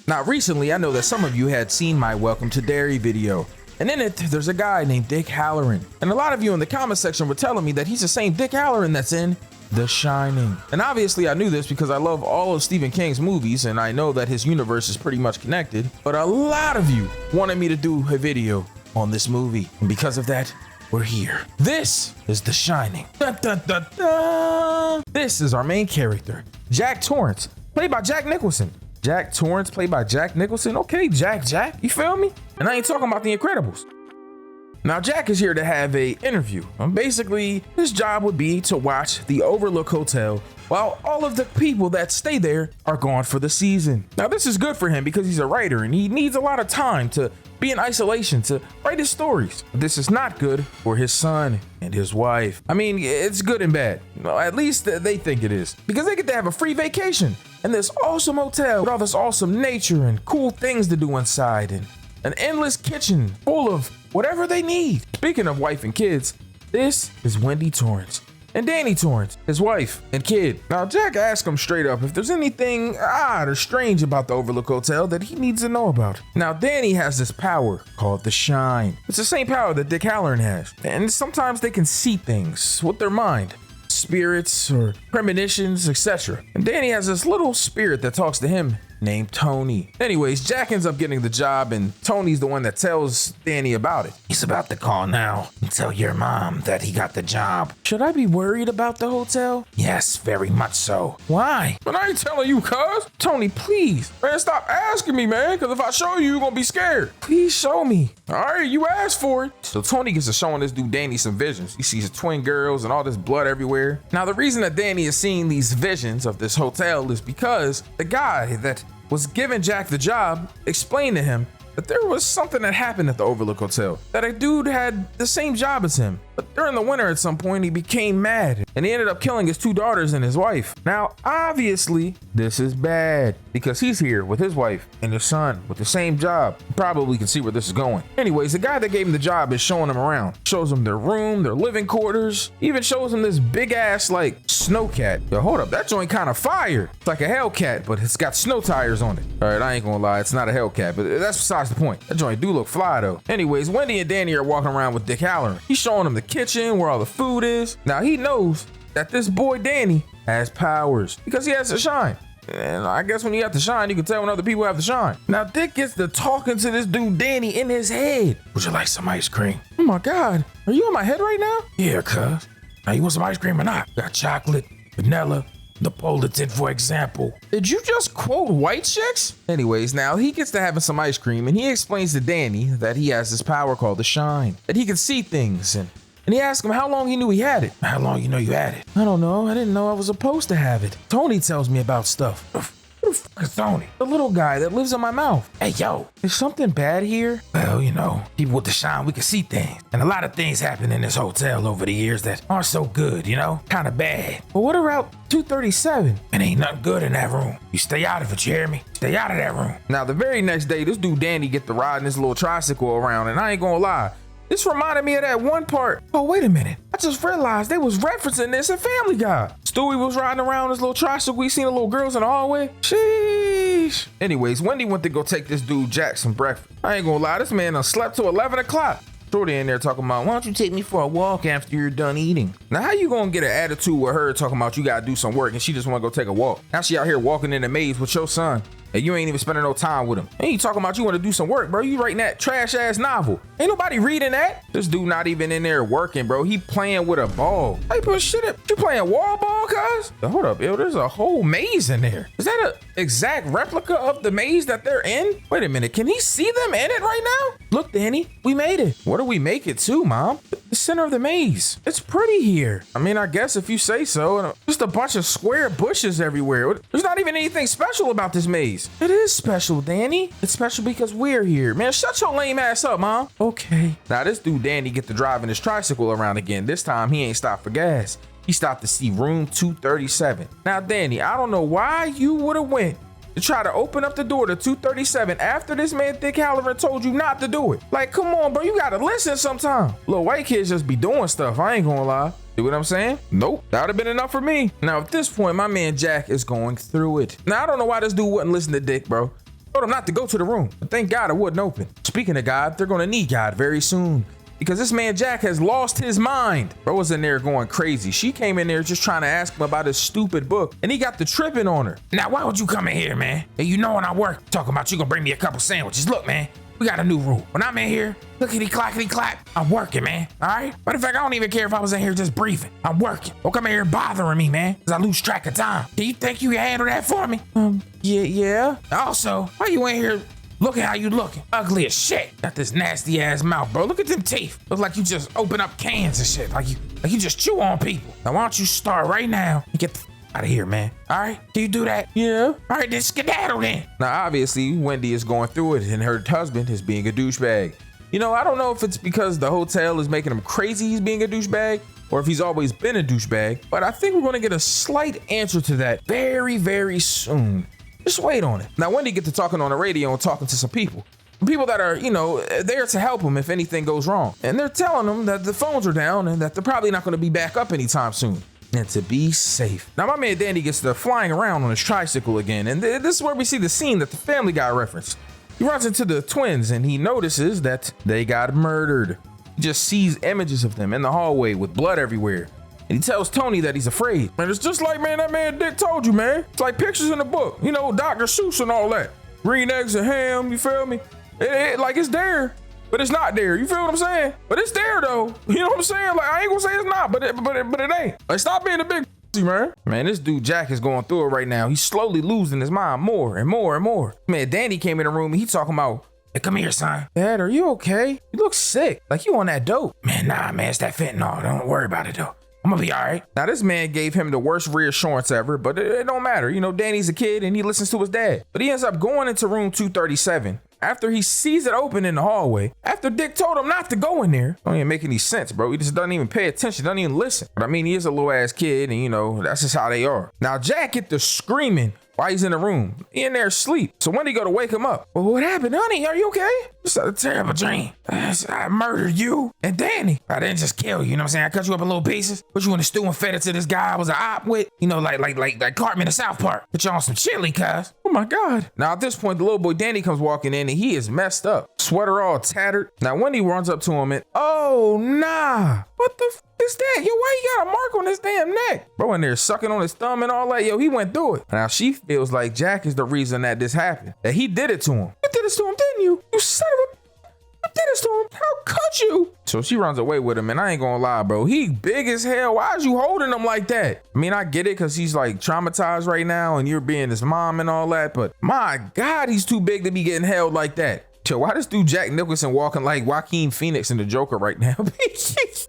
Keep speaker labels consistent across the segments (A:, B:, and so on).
A: Now recently, I know that some of you had seen my Welcome to Derry video. And in it, there's a guy named Dick Halloran. And a lot of you in the comment section were telling me that he's the same Dick Halloran that's in The Shining. And obviously I knew this because I love all of Stephen King's movies and I know that his universe is pretty much connected. But a lot of you wanted me to do a video on this movie. And because of that, we're here. This is The Shining. Dun, dun, dun, dun. This is our main character, Jack Torrance, played by Jack Nicholson. Jack Torrance, played by Jack Nicholson. Okay, Jack, you feel me? And I ain't talking about The Incredibles. Now, Jack is here to have a interview. Basically, his job would be to watch the Overlook Hotel while all of the people that stay there are gone for the season. Now, this is good for him because he's a writer and he needs a lot of time to be in isolation to write his stories. But this is not good for his son and his wife. I mean, it's good and bad. Well, at least they think it is because they get to have a free vacation in this awesome hotel with all this awesome nature and cool things to do inside and an endless kitchen full of whatever they need. Speaking of wife and kids, this is Wendy Torrance and Danny Torrance, his wife and kid. Now, Jack asked him straight up if there's anything odd or strange about the Overlook Hotel that he needs to know about. Now, Danny has this power called the Shine. It's the same power that Dick Halloran has. And sometimes they can see things with their mind, spirits or premonitions, etc. And Danny has this little spirit that talks to him named Tony. Anyways, Jack ends up getting the job and Tony's the one that tells Danny about it.
B: He's about to call now and tell your mom that he got the job.
A: Should I be worried about the hotel?
B: Yes, very much so.
A: Why? But I ain't telling you, cuz. Tony, please. Man, stop asking me, man, because if I show you, you're gonna be scared. Please show me. All right, you asked for it. So Tony gets to showing this dude Danny some visions. He sees twin girls and all this blood everywhere. Now, the reason that Danny is seeing these visions of this hotel is because the guy that was giving Jack the job explained to him that there was something that happened at the Overlook Hotel, that a dude had the same job as him. But during the winter at some point, he became mad and he ended up killing his 2 daughters and his wife. Now, obviously, this is bad because he's here with his wife and his son with the same job. You probably can see where this is going. Anyways, the guy that gave him the job is showing him around. Shows him their room, their living quarters, even shows him this big ass like snow cat. Yo, hold up, that joint kind of fire. It's like a Hellcat, but it's got snow tires on it. All right, I ain't gonna lie, it's not a Hellcat, but that's besides the point. That joint do look fly though. Anyways, Wendy and Danny are walking around with Dick Halloran. He's showing them the kitchen where all the food is. Now he knows that this boy Danny has powers because he has to shine. And I guess when you have to shine, you can tell when other people have to shine. Now Dick gets to talking to this dude Danny in his head.
B: Would you like some ice cream?
A: Oh my God, are you in my head right now?
B: Yeah, cuz. Now you want some ice cream or not? Got chocolate, vanilla, Napolitan, for example.
A: Did you just quote White Chicks? Anyways, now he gets to having some ice cream and he explains to Danny that he has this power called the Shine, that he can see things and he asks him how long he knew he had it.
B: How long you know you had it?
A: I don't know. I didn't know I was supposed to have it. Tony tells me about stuff.
B: Who the fuck is Tony?
A: The little guy that lives in my mouth.
B: Hey, yo.
A: Is something bad here?
B: Well, you know, people with the Shine, we can see things. And a lot of things happen in this hotel over the years that aren't so good, you know? Kind of bad.
A: But what about 237?
B: It ain't nothing good in that room. You stay out of it, you hear me? Stay out of that room.
A: Now, the very next day, this dude Danny get to riding his little tricycle around, and I ain't gonna lie, this reminded me of that one part. Oh, wait a minute. I just realized they was referencing this in Family Guy. Stewie was riding around his little tricycle. We seen the little girls in the hallway. Sheesh. Anyways, Wendy went to go take this dude Jack some breakfast. I ain't gonna lie, this man done slept till 11 o'clock. Shorty in there talking about, why don't you take me for a walk after you're done eating? Now, how you gonna get an attitude with her talking about you gotta do some work and she just wanna go take a walk? Now she out here walking in the maze with your son. And you ain't even spending no time with him. And you talking about you want to do some work, bro. You writing that trash ass novel. Ain't nobody reading that. This dude not even in there working, bro. He playing with a ball. Hey, put shit up. You playing wall ball, cuz? Hold up, yo. There's a whole maze in there. Is that an exact replica of the maze that they're in? Wait a minute. Can he see them in it right now? Look, Danny, we made it. Where do we make it to, Mom? The center of the maze. It's pretty here. I mean, I guess if you say so. Just a bunch of square bushes everywhere. There's not even anything special about this maze. It is special, Danny. It's special because we're here. Man, shut your lame ass up, Mom. Okay. Now, this dude, Danny, get to driving his tricycle around again. This time, he ain't stopped for gas. He stopped to see room 237. Now, Danny, I don't know why you would have went to try to open up the door to 237 after this man Dick Halloran told you not to do it. Like, come on, bro. You gotta listen sometime. Little white kids just be doing stuff. I ain't gonna lie. See what I'm saying? Nope, that would have been enough for me. Now, at this point, my man Jack is going through it. Now, I don't know why this dude wouldn't listen to Dick, bro. Told him not to go to the room, but thank God it wouldn't open. Speaking of God, they're gonna need God very soon, because this man Jack has lost his mind. Bro was in there going crazy. She came in there just trying to ask him about his stupid book, and he got the tripping on her.
B: Now, why would you come in here, man? Hey, you know when I work, talking about you gonna bring me a couple sandwiches. Look, man, we got a new rule. When I'm in here, clickety clack, I'm working, man. All right? Matter of fact, I don't even care if I was in here just briefing. I'm working. Don't come in here bothering me, man, because I lose track of time. Do you think you can handle that for me?
A: Yeah.
B: Also, why you in here looking how you looking? Ugly as shit. Got this nasty ass mouth, bro. Look at them teeth. Look like you just open up cans and shit. Like you just chew on people. Now, why don't you start right now and get the out of here, man? All right? Can you do that?
A: Yeah.
B: All right, then skedaddle then.
A: Now, obviously, Wendy is going through it, and her husband is being a douchebag. You know, I don't know if it's because the hotel is making him crazy he's being a douchebag, or if he's always been a douchebag, but I think we're going to get a slight answer to that very, very soon. Just wait on it. Now, Wendy gets to talking on the radio and talking to some people that are, you know, there to help him if anything goes wrong. And they're telling him that the phones are down and that they're probably not going to be back up anytime soon. And to be safe. Now, my man Danny gets to flying around on his tricycle again, and this is where we see the scene that the Family Guy referenced. He runs into the twins and he notices that they got murdered. He just sees images of them in the hallway with blood everywhere. And he tells Tony that he's afraid. Man, it's just like, man, that man Dick told you, man. It's like pictures in the book, you know, Dr. Seuss and all that. Green eggs and ham, you feel me? Like it's there, but it's not there. You feel what I'm saying? But it's there though. You know what I'm saying? Like I ain't gonna say it's not, but it ain't. Like stop being a big man. Man, this dude Jack is going through it right now. He's slowly losing his mind more and more and more. Man, Danny came in the room and he talking about,
B: hey, come here, son.
A: Dad, are you okay? You look sick. Like you on that dope.
B: Man, nah, man, it's that fentanyl. Don't worry about it though. I'm gonna be all right.
A: Now, this man gave him the worst reassurance ever, but it don't matter. You know, Danny's a kid and he listens to his dad. But he ends up going into room 237 after he sees it open in the hallway, after Dick told him not to go in there. Don't even make any sense, bro. He just doesn't even pay attention, doesn't even listen. But I mean, he is a little ass kid and, you know, that's just how they are. Now, Jack get to screaming while he's in the room. He in there asleep. So Wendy go to wake him up. Well, what happened, honey? Are you okay?
B: Just had a terrible dream. I murdered you and Danny. I didn't just kill you, you know what I'm saying? I cut you up in little pieces, put you in the stew and fed it to this guy I was an op with. You know, like Cartman in South Park. Put you on some chili, cuz.
A: Oh my God. Now at this point, the little boy Danny comes walking in and he is messed up. Sweater all tattered. Now Wendy runs up to him and, oh nah. What the is that? Yo, why he got a mark on his damn neck? Bro in there sucking on his thumb and all that. Yo, he went through it. Now she feels like Jack is the reason that this happened. That he did it to him. You did this to him, didn't you? You son of a... You did this to him. How could you? So she runs away with him and I ain't gonna lie, bro. He big as hell. Why is you holding him like that? I mean, I get it because he's like traumatized right now and you're being his mom and all that. But my God, he's too big to be getting held like that. Yo, why this dude Jack Nicholson walking like Joaquin Phoenix in the Joker right now?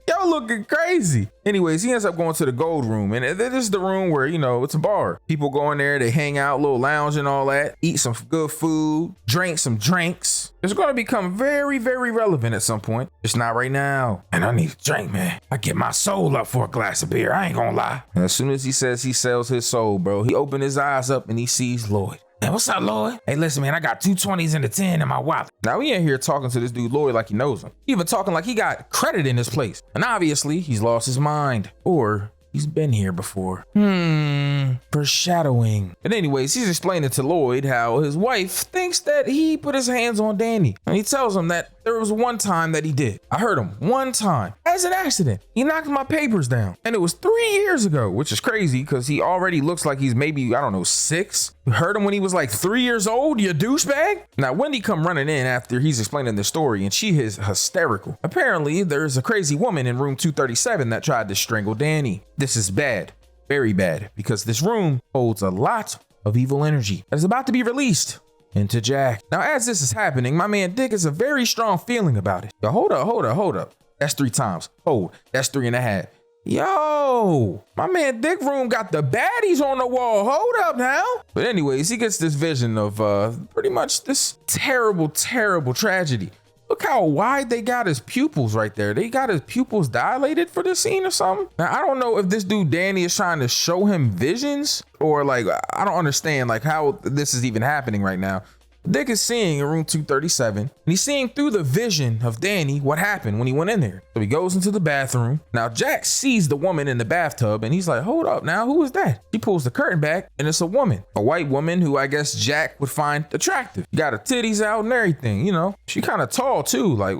A: Y'all looking crazy. Anyways, he ends up going to the gold room. And this is the room where, you know, it's a bar. People go in there, they hang out, little lounge and all that, eat some good food, drink some drinks. It's going to become very, very relevant at some point. Just not right now.
B: And I need a drink, man. I get my soul up for a glass of beer. I ain't gonna lie.
A: And as soon as he says he sells his soul, bro, he opened his eyes up and he sees Lloyd.
B: Hey, what's up, Lloyd? Hey, listen, man, I got 2 20s and a 10 in my wallet.
A: Now, he ain't here talking to this dude Lloyd like he knows him. He even talking like he got credit in this place. And obviously, he's lost his mind. Or he's been here before. Foreshadowing. But anyways, he's explaining to Lloyd how his wife thinks that he put his hands on Danny. And he tells him that there was one time that he did. I heard him one time as an accident. He knocked my papers down. And it was 3 years ago, which is crazy because he already looks like he's maybe, I don't know, 6. You heard him when he was like 3 years old, you douchebag? Now, Wendy come running in after he's explaining the story and she is hysterical. Apparently, there's a crazy woman in room 237 that tried to strangle Danny. This is bad, very bad, because this room holds a lot of evil energy that is about to be released into Jack. Now, as this is happening, my man Dick has a very strong feeling about it. Yo, hold up. That's 3 times. Hold, that's 3.5. Yo, my man Dick room got the baddies on the wall. Hold up now. But anyways, he gets this vision of pretty much this terrible, terrible tragedy. Look how wide they got his pupils right there. They got his pupils dilated for this scene or something. Now, I don't know if this dude Danny is trying to show him visions or like, I don't understand like how this is even happening right now. Dick is seeing in room 237, and he's seeing through the vision of Danny what happened when he went in there. So he goes into the bathroom. Now Jack sees the woman in the bathtub, and he's like, hold up now, who is that? He pulls the curtain back, and it's a woman, a white woman who I guess Jack would find attractive. Got her titties out and everything, you know. She kind of tall too, like,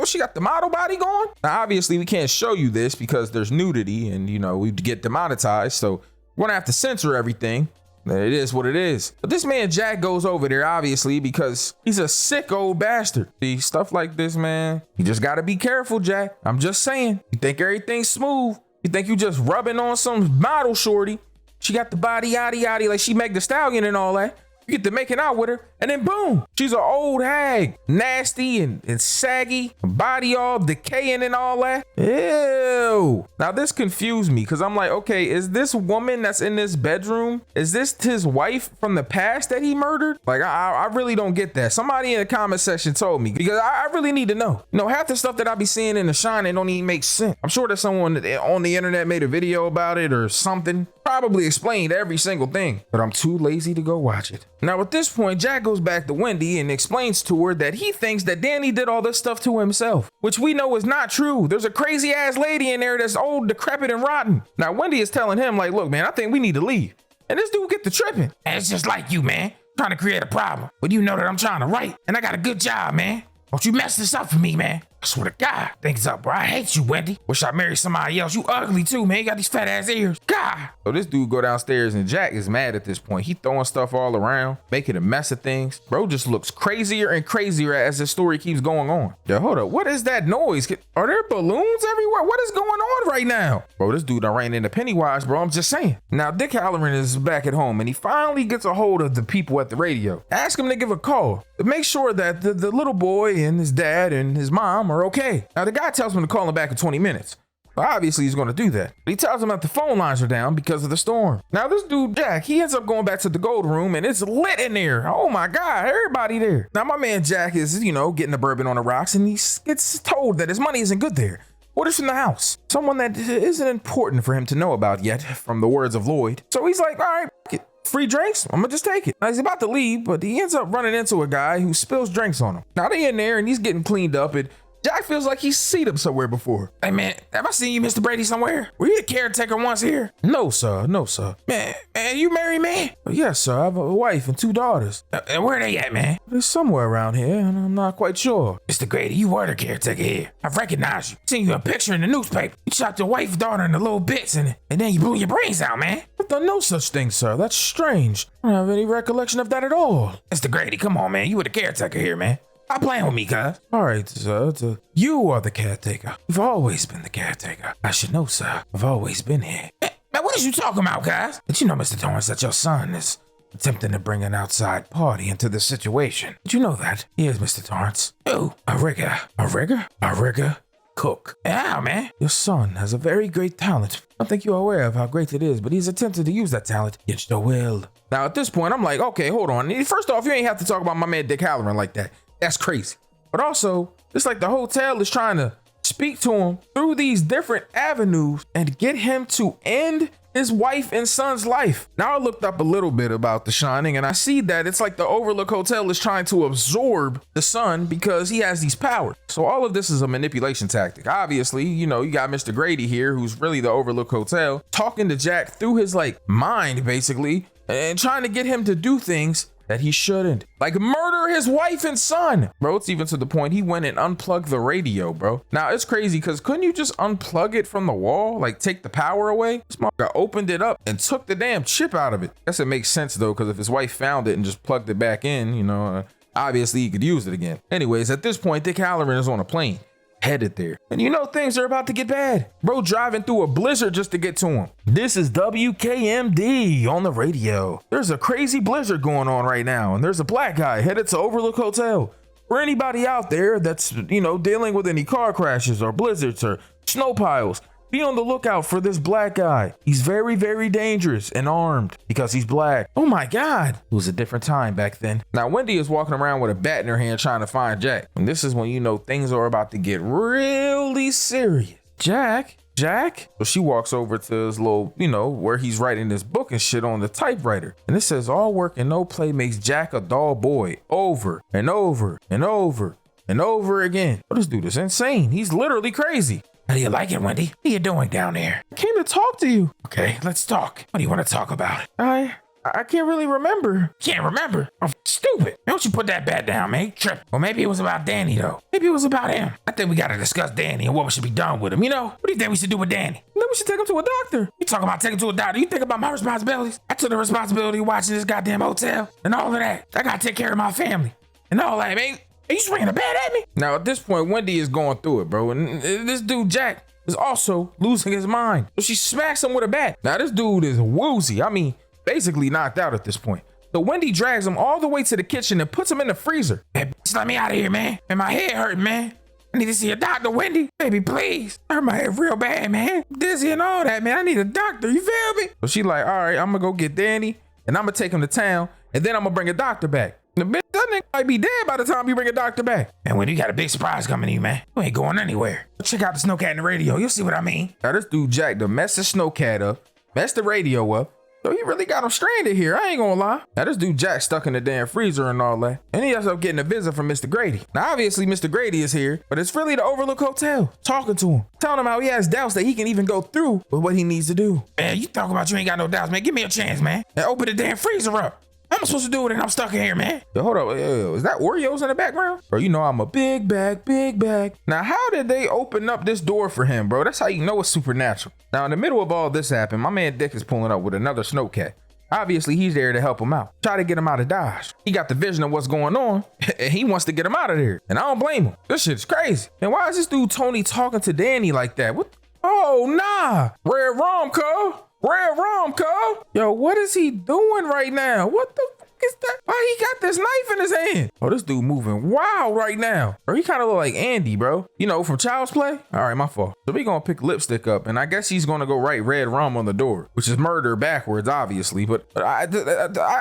A: she got the model body going? Now obviously we can't show you this because there's nudity and, you know, we'd get demonetized, so we're gonna have to censor everything. It is what it is. But this man Jack goes over there obviously because he's a sick old bastard. See, stuff like this, man, you just gotta be careful, Jack. I'm just saying. You think everything's smooth. You think you just rubbing on some model shorty. She got the body yaddy yaddy like she Meg the Stallion and all that. You get to making out with her, and then boom, she's an old hag, nasty and saggy, body all decaying and all that. Ew. Now this confused me because I'm like, okay, is this woman that's in this bedroom, is this his wife from the past that he murdered? Like, I really don't get that. Somebody in the comment section told me because I really need to know. You know, half the stuff that I be seeing in The Shining don't even make sense. I'm sure that someone on the internet made a video about it or something. Probably explained every single thing, but I'm too lazy to go watch it. Now at this point, Jack goes back to Wendy and explains to her that he thinks that Danny did all this stuff to himself, which we know is not true. There's a crazy ass lady in there that's old, decrepit, and rotten. Now Wendy is telling him like, look, man, I think we need to leave. And this dude get to tripping.
B: And it's just like you, man, trying to create a problem. But you know that I'm trying to write, and I got a good job, man. Don't you mess this up for me, man. I swear to God. Things up, bro. I hate you, Wendy. Wish I married somebody else. You ugly too, man. You got these fat ass ears. God.
A: So this dude go downstairs and Jack is mad at this point. He throwing stuff all around, making a mess of things. Bro just looks crazier and crazier as the story keeps going on. Yo, hold up. What is that noise? Are there balloons everywhere? What is going on right now? Bro, this dude done ran into Pennywise, bro. I'm just saying. Now, Dick Halloran is back at home and he finally gets a hold of the people at the radio. Ask him to give a call to make sure that the little boy and his dad and his mom are okay. Now, the guy tells him to call him back in 20 minutes. Well, obviously, he's going to do that. But he tells him that the phone lines are down because of the storm. Now, this dude, Jack, he ends up going back to the gold room and it's lit in there. Oh my God, everybody there. Now, my man Jack is, you know, getting the bourbon on the rocks and he gets told that his money isn't good there. Orders from the house. Someone that isn't important for him to know about yet, from the words of Lloyd. So he's like, all right, free drinks? I'm gonna just take it. Now he's about to leave, but he ends up running into a guy who spills drinks on him. Now they in there and he's getting cleaned up and Jack feels like he's seen him somewhere before.
B: Hey man, have I seen you, Mr. Brady, somewhere? Were you a caretaker once here?
A: No, sir. No, sir.
B: Man, you married, man?
A: Yes, sir. I have a wife and 2 daughters.
B: And where are they at, man?
A: They're somewhere around here, and I'm not quite sure.
B: Mr. Grady, you were the caretaker here. I've recognized you. Seen you a picture in the newspaper. You shot your wife, daughter into little bits, and then you blew your brains out, man.
A: I've done no such thing, sir. That's strange. I don't have any recollection of that at all.
B: Mr. Grady, come on, man. You were the caretaker here, man. Stop playing with me, cuz.
A: All right, sir. You are the caretaker. You've always been the caretaker. I should know, sir. I've always been here.
B: Man, what is you talking about, guys?
A: Did you know, Mr. Torrance, that your son is attempting to bring an outside party into the situation? Did you know that? He is, Mr. Torrance.
B: Who?
A: A rigger. A rigger? A rigger cook.
B: How, man?
A: Your son has a very great talent. I don't think you're aware of how great it is, but he's attempted to use that talent against your will. Now, at this point, I'm like, okay, hold on. First off, you ain't have to talk about my man Dick Halloran like that. That's crazy. But also, it's like the hotel is trying to speak to him through these different avenues and get him to end his wife and son's life. Now I looked up a little bit about The Shining and I see that it's like the Overlook Hotel is trying to absorb the son because he has these powers. So all of this is a manipulation tactic. Obviously, you know, you got Mr. Grady here, who's really the Overlook Hotel, talking to Jack through his like mind basically and trying to get him to do things that he shouldn't, like murder his wife and son. Bro, it's even to the point he went and unplugged the radio, bro. Now it's crazy because couldn't you just unplug it from the wall, like take the power away? This motherfucker opened it up and took the damn chip out of it. Guess it makes sense though, because if his wife found it and just plugged it back in, you know, obviously he could use it again. Anyways, at this point, Dick Halloran is on a plane headed there. And you know things are about to get bad. Bro driving through a blizzard just to get to him. This is WKMD on the radio. There's a crazy blizzard going on right now, and there's a black guy headed to Overlook Hotel. For anybody out there that's, you know, dealing with any car crashes or blizzards or snow piles, be on the lookout for this black guy. He's very, very dangerous and armed because he's black. Oh my God. It was a different time back then. Now, Wendy is walking around with a bat in her hand trying to find Jack. And this is when you know things are about to get really serious. Jack, Jack? So she walks over to his little, where he's writing this book and shit on the typewriter. And it says, all work and no play makes Jack a dull boy, over and over and over and over again. Oh, this dude is insane. He's literally crazy.
B: How do you like it, Wendy? What are you doing down there?
A: I came to talk to you.
B: Okay, let's talk. What do you want to talk about?
A: I can't really remember.
B: Can't remember? I'm stupid. Don't you put that bat down, man. You tripping. Well, maybe it was about Danny, though. Maybe it was about him. I think we got to discuss Danny and what should be done with him, What do you think we should do with Danny?
A: Then we should take him to a doctor.
B: You talking about taking him to a doctor? You think about my responsibilities? I took the responsibility of watching this goddamn hotel and all of that. I got to take care of my family and all that, man. Are you swinging a bat at me?
A: Now, at this point, Wendy is going through it, bro. And this dude, Jack, is also losing his mind. So she smacks him with a bat. Now, this dude is woozy. I mean, basically knocked out at this point. So Wendy drags him all the way to the kitchen and puts him in the freezer.
B: Hey, just let me out of here, man. And my head hurting, man. I need to see a doctor, Wendy. Baby, please. I hurt my head real bad, man. Dizzy and all that, man. I need a doctor. You feel me?
A: So she like, all right, I'm gonna go get Danny and I'm gonna take him to town and then I'm gonna bring a doctor back. The bitch, that nigga might be dead by the time you bring a doctor back.
B: Man, Wendy, you got a big surprise coming to you, man. You ain't going anywhere. Check out the snowcat in the radio. You'll see what I mean.
A: Now this dude Jack done messed the snowcat up, messed the radio up. So he really got him stranded here, I ain't gonna lie. Now this dude Jack stuck in the damn freezer and all that. And he ends up getting a visit from Mr. Grady. Now obviously Mr. Grady is here, but it's really the Overlook Hotel talking to him. Telling him how he has doubts that he can even go through with what he needs to do.
B: Man, you talking about you ain't got no doubts, man. Give me a chance, man. And open the damn freezer up. What am I supposed to do with it? I'm stuck in here, man.
A: Yo, hold up. Is that Oreos in the background? Bro, you know I'm a big bag, big bag. Now, how did they open up this door for him, bro? That's how you know it's supernatural. Now, in the middle of all this happening, my man Dick is pulling up with another snowcat. Obviously, he's there to help him out. Try to get him out of Dodge. He got the vision of what's going on, and he wants to get him out of there. And I don't blame him. This shit's crazy. And why is this dude Tony talking to Danny like that? What? Oh, nah. Red rum, cuz. Red rum, cuz. Yo, what is he doing right now? What the fuck is that? Why he got this knife in his hand? Oh, this dude moving wild right now. Bro, he kind of look like Andy, bro. From Child's Play? All right, my fault. So we gonna pick lipstick up, and I guess he's gonna go write red rum on the door, which is murder backwards, obviously. But I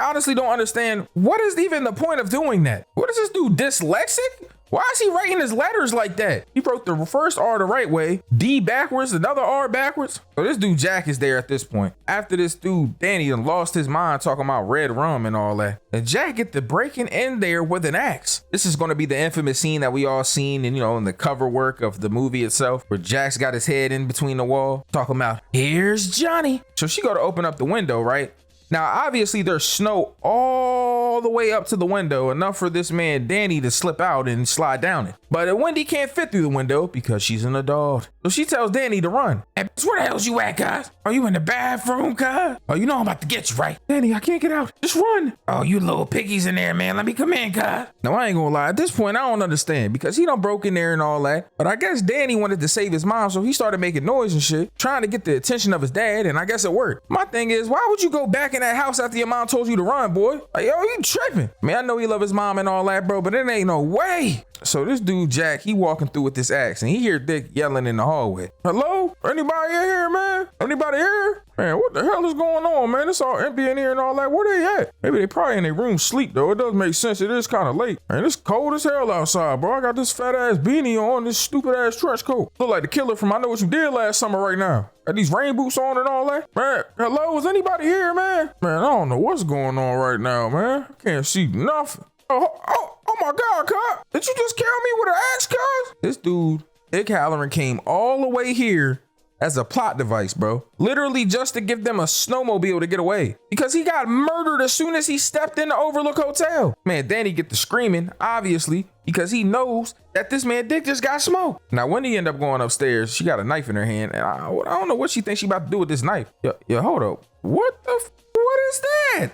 A: honestly don't understand. What is even the point of doing that? What is this dude, dyslexic? Why is he writing his letters like that? He wrote the first R the right way, D backwards, another R backwards. So this dude Jack is there at this point. After this dude Danny done lost his mind talking about red rum and all that. And Jack get to breaking in there with an axe. This is going to be the infamous scene that we all seen in, in the cover work of the movie itself, where Jack's got his head in between the wall talking about, here's Johnny. So she go to open up the window, right? Now, obviously, there's snow all the way up to the window, enough for this man Danny to slip out and slide down it. But Wendy can't fit through the window because she's an adult. So she tells Danny to run.
B: Hey, where the hell's you at, cuz? Are you in the bathroom, cuz? Oh, you know I'm about to get you, right?
A: Danny, I can't get out. Just run.
B: Oh, you little piggies in there, man. Let me come in, cuz.
A: Now, I ain't gonna lie. At this point, I don't understand because he done broke in there and all that. But I guess Danny wanted to save his mom, so he started making noise and shit, trying to get the attention of his dad, and I guess it worked. My thing is, why would you go back in that house after your mom told you to run, boy? Like, yo, you tripping. I mean, I know he love his mom and all that, bro, but it ain't no way. So this dude, Jack, he walking through with this axe, and he hear Dick yelling in the hallway. Hello? Anybody in here, man? Anybody here? Man, what the hell is going on, man? It's all empty in here and all that. Where they at? Maybe they probably in their room sleep, though. It does make sense. It is kind of late. Man, it's cold as hell outside, bro. I got this fat ass beanie on, this stupid ass trench coat. Look like the killer from I Know What You Did Last Summer right now. Got these rain boots on and all that. Man, hello? Is anybody here, man? Man, I don't know what's going on right now, man. I can't see nothing. Oh my God, cuz. Did you just kill me with an axe, cuz? This dude, Dick Halloran, came all the way here as a plot device, bro. Literally just to give them a snowmobile to get away. Because he got murdered as soon as he stepped in the Overlook Hotel. Man, Danny get to screaming, obviously, because he knows that this man Dick just got smoked. Now, when he end up going upstairs, she got a knife in her hand, and I don't know what she thinks she about to do with this knife. Yo, hold up. What is that?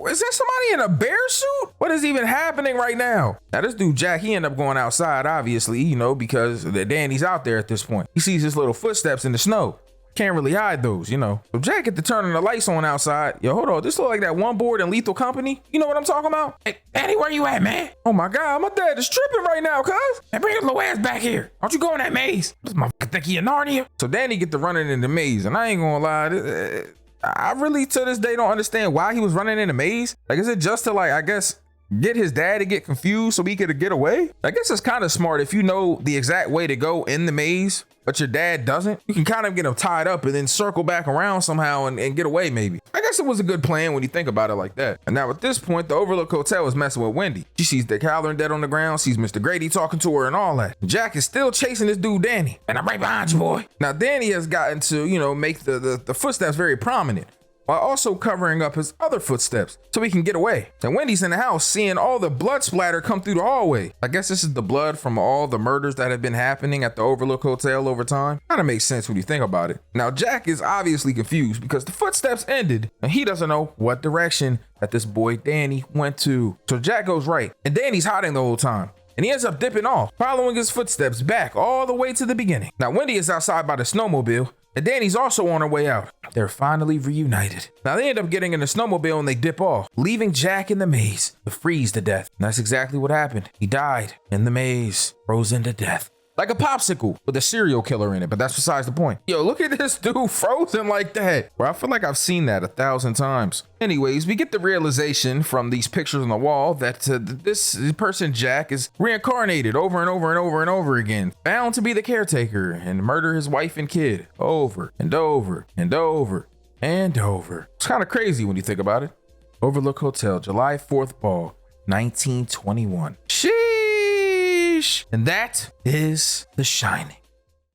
A: Is there somebody in a bear suit? What is even happening right now? Now, this dude, Jack, he ended up going outside, obviously, because Danny's out there at this point. He sees his little footsteps in the snow. Can't really hide those, So Jack get to turning the lights on outside. Yo, hold on. This look like that one board in Lethal Company. You know what I'm talking about?
B: Hey, Danny, where you at, man?
A: Oh my God, my dad is tripping right now, cuz.
B: Hey, bring your little ass back here. Don't you go in that maze. This motherfucker think he in Narnia.
A: So Danny get to running in the maze, and I ain't gonna lie. I really, to this day, don't understand why he was running in the maze. Like, is it just to, like, I guess, get his dad to get confused so he could get away? I guess it's kind of smart if you know the exact way to go in the maze, but your dad doesn't. You can kind of get him tied up and then circle back around somehow and get away maybe. I guess it was a good plan when you think about it like that. And now at this point, the Overlook Hotel is messing with Wendy. She sees Dick Halloran dead on the ground, sees Mr. Grady talking to her and all that. Jack is still chasing this dude, Danny.
B: And I'm right behind you, boy.
A: Now, Danny has gotten to, you know, make the footsteps very prominent, while also covering up his other footsteps so he can get away. And Wendy's in the house seeing all the blood splatter come through the hallway. I guess this is the blood from all the murders that have been happening at the Overlook Hotel over time. Kind of makes sense when you think about it. Now, Jack is obviously confused because the footsteps ended and he doesn't know what direction that this boy Danny went to. So Jack goes right and Danny's hiding the whole time. And he ends up dipping off, following his footsteps back all the way to the beginning. Now, Wendy is outside by the snowmobile, and Danny's also on her way out. They're finally reunited. Now, they end up getting in the snowmobile and they dip off, leaving Jack in the maze to freeze to death. And that's exactly what happened. He died in the maze, frozen to death. Like a popsicle with a serial killer in it, but that's besides the point. Yo, look at this dude frozen like that. Bro, I feel like I've seen that 1,000 times. Anyways, we get the realization from these pictures on the wall that this person, Jack, is reincarnated over and over and over and over again, bound to be the caretaker and murder his wife and kid over and over and over and over. It's kind of crazy when you think about it. Overlook Hotel, July 4th ball, 1921. Sheesh. And that is The Shining.